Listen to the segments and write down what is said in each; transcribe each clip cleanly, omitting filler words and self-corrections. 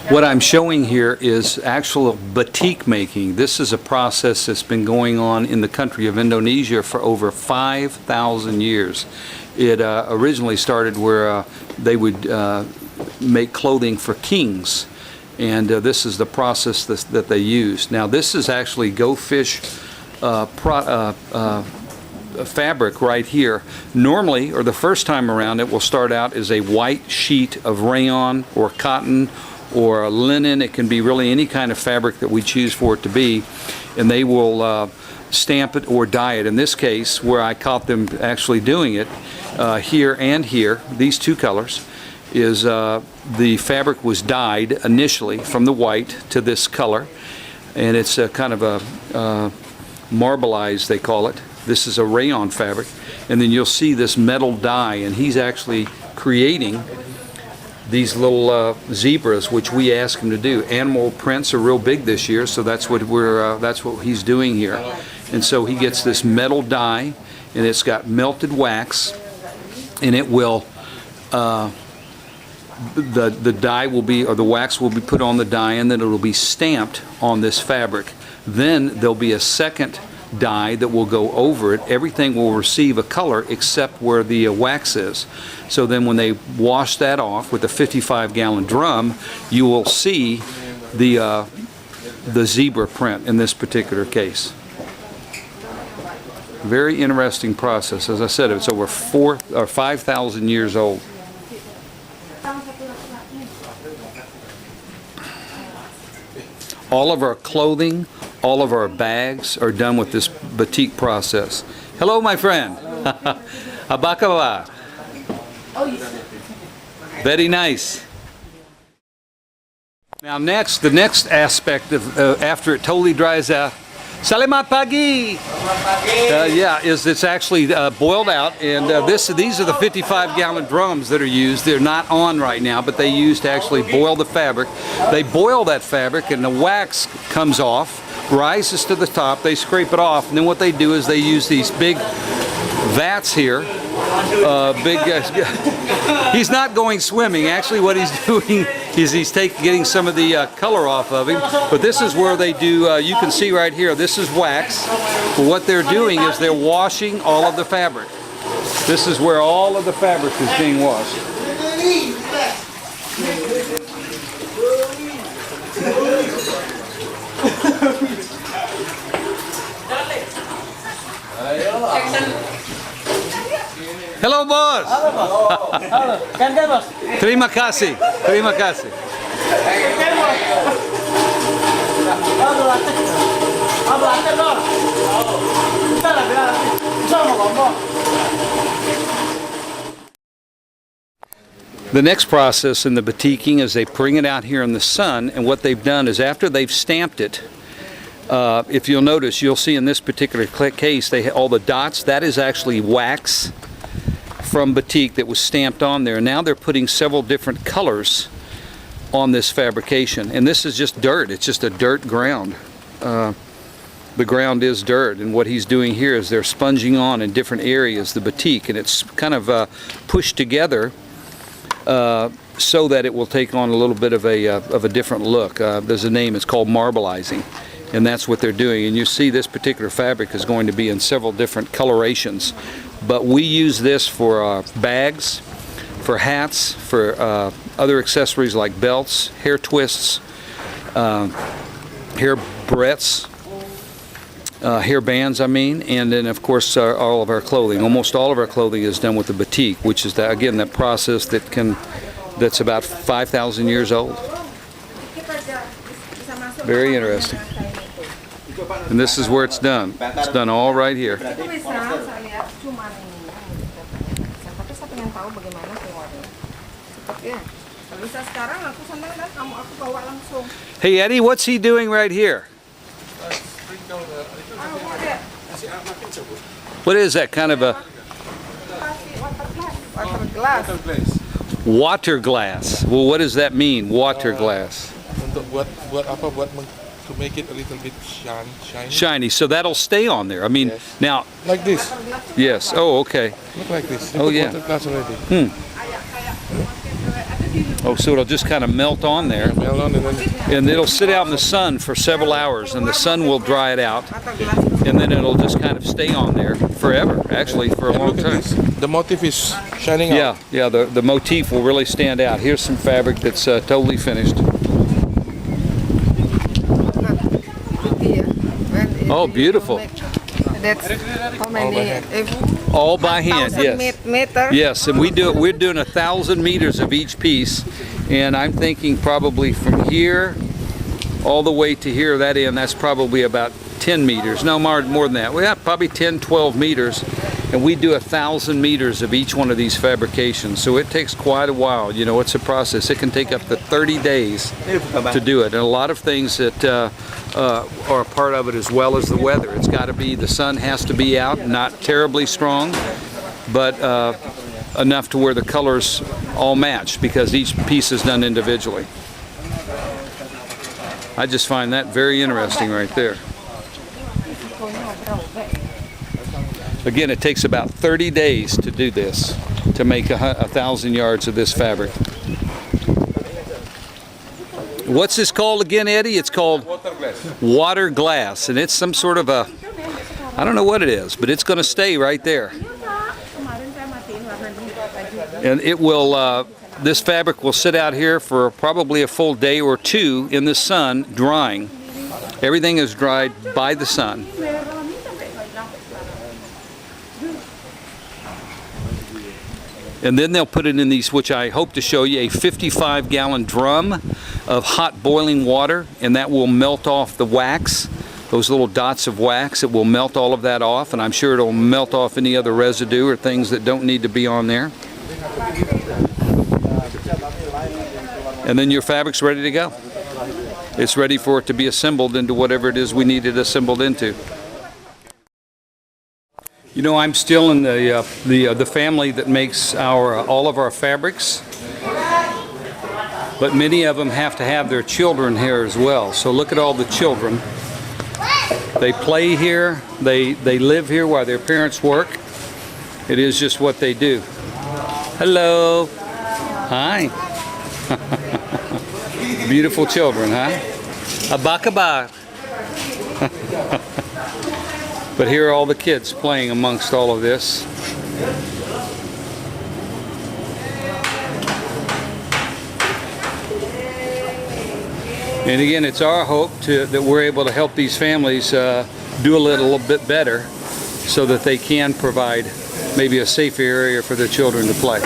What I'm showing here is actual batik making. This is a process that's been going on in the country of Indonesia for over 5,000 years. It originally started where they would make clothing for kings, and this is the process that they use. Now this is actually Go Fish fabric right here. Normally, or the first time around, it will start out as a white sheet of rayon or cotton or linen. It can be really any kind of fabric that we choose for it to be, and they will stamp it or dye it. In this case, where I caught them actually doing it, here and here, these two colors, is the fabric was dyed initially from the white to this color, and it's a kind of a marbleized, they call it. This is a rayon fabric, and then you'll see this metal dye, and he's actually creating these little zebras, which we ask him to do. Animal prints are real big this year, so that's what he's doing here. And so he gets this metal dye, and it's got melted wax, and it will the dye will be, or the wax will be put on the dye, and then it will be stamped on this fabric. Then there'll be a second dye that will go over it. Everything will receive a color except where the wax is. So then when they wash that off with a 55-gallon drum, you will see the zebra print in this particular case. Very interesting process. As I said, it's over 5,000 years old. All of our clothing, all of our bags are done with this batik process. Hello, my friend. Abakawa. Very nice. Now next, the next aspect of after it totally dries out, Selamat pagi. Yeah, it's actually boiled out, and these are the 55-gallon drums that are used. They're not on right now, but they use to actually boil the fabric. They boil that fabric, and the wax comes off, rises to the top. They scrape it off, and then what they do is they use these big vats here. He's not going swimming. Actually, what he's doing is he's getting some of the color off of him. But this is where they do, you can see right here, this is wax. But what they're doing is they're washing all of the fabric. This is where all of the fabric is being washed. Hello, boss. Halo, bos. Halo. Kan, bos. Terima kasih. Terima kasih. The next process in the batiking is they bring it out here in the sun, and what they've done is after they've stamped it, if you'll notice, you'll see in this particular case, all the dots, that is actually wax from batik that was stamped on there. Now they're putting several different colors on this fabrication, and this is just dirt. It's just a dirt ground. The ground is dirt, and what he's doing here is they're sponging on in different areas the batik, and it's kind of pushed together so that it will take on a little bit of a different look. There's a name, it's called marbleizing, and that's what they're doing. And you see this particular fabric is going to be in several different colorations, but we use this for bags, for hats, for other accessories like belts, hair twists, hair barrettes, hair bands, I mean, and then of course all of our clothing. Almost all of our clothing is done with the batik, which is again that process that's about 5,000 years old. Very interesting. And this is where it's done. It's done all right here. Hey Eddie, what's he doing right here? What is that, kind of a water glass? Well, what does that mean, water glass? To make it a little bit shiny. Shiny, so that'll stay on there. I mean, yes. Now. Like this. Yes. Oh, okay. Look like this. Oh, yeah. Water glass already. Oh, so it'll just kind of melt on there, Melt on and then and it'll sit out in the sun for several hours, and the sun will dry it out, and then it'll just kind of stay on there forever, actually, for a long look at time. this. The motif is shining out. Yeah, yeah, the motif will really stand out. Here's some fabric that's totally finished. Oh, beautiful. That's how many? All by hand, yes. Meter. Yes, and we're doing 1,000 meters of each piece, and I'm thinking probably from here all the way to here, that end, that's probably about 10 meters. No, more than that. We have probably 10, 12 meters, and we do 1,000 meters of each one of these fabrications. So it takes quite a while. You know, it's a process. It can take up to 30 days to do it, and a lot of things that are a part of it, as well as the weather. It's got to be, the sun has to be out, not terribly strong, but enough to where the colors all match, because each piece is done individually. I just find that very interesting right there. Again, it takes about 30 days to do this, to make 1,000 yards of this fabric. What's this called again, Eddie? It's called water glass, and it's some sort of a, I don't know what it is, but it's going to stay right there. And it will, this fabric will sit out here for probably a full day or two in the sun, drying. Everything is dried by the sun. And then they'll put it in these, which I hope to show you, a 55-gallon drum of hot boiling water, and that will melt off the wax, those little dots of wax. It will melt all of that off, and I'm sure it'll melt off any other residue or things that don't need to be on there. And then your fabric's ready to go. It's ready for it to be assembled into whatever it is we need it assembled into. You know, I'm still in the family that makes all of our fabrics, but many of them have to have their children here as well. So look at all the children. They play here, they live here while their parents work. It is just what they do. Hello. Hi. Beautiful children, huh? Abakabar. But here are all the kids playing amongst all of this. And again, it's our hope that we're able to help these families do a little bit better, so that they can provide maybe a safe area for their children to play.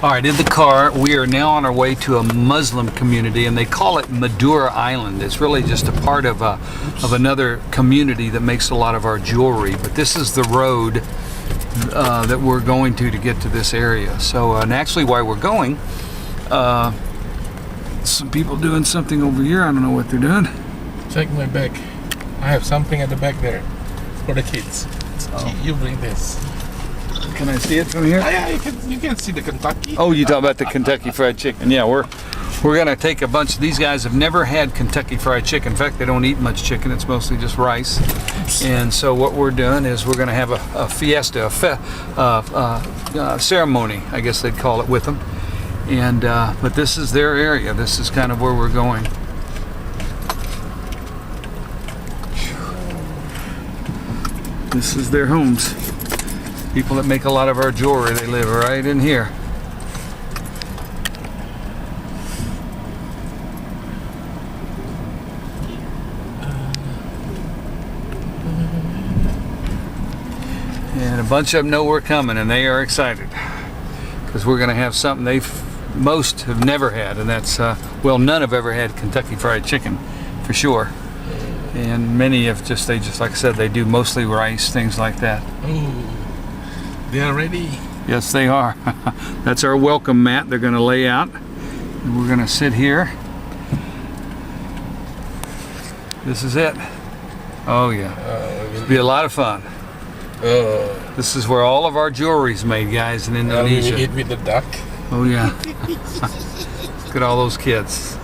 All right, in the car, we are now on our way to a Muslim community, and they call it Madura Island. It's really just a part of another community that makes a lot of our jewelry. But this is the road that we're going to get to this area. So, and actually, while we're going, some people doing something over here. I don't know what they're doing. check my bag. I have something at the back there for the kids. You bring this. Can I see it from here? Yeah, you can see the Kentucky. Oh, you talk about the Kentucky Fried Chicken. Yeah, we're gonna take a bunch. These guys have never had Kentucky Fried Chicken. In fact, they don't eat much chicken. It's mostly just rice. And so what we're doing is we're gonna have a fiesta, a ceremony, I guess they'd call it, with them. And but this is their area. This is kind of where we're going. This is their homes. People that make a lot of our jewelry, they live right in here. And a bunch of them know we're coming, and they are excited because we're going to have something most have never had, and that's well, none have ever had Kentucky Fried Chicken, for sure. And many have they just like I said, they do mostly rice, things like that. Ooh, they are ready. Yes, they are. That's our welcome mat they're going to lay out. And we're going to sit here. This is it. Oh yeah. It'll be a lot of fun. This is where all of our jewelry's made, guys, in Indonesia. We eat with the duck. Oh yeah. Look at all those kids.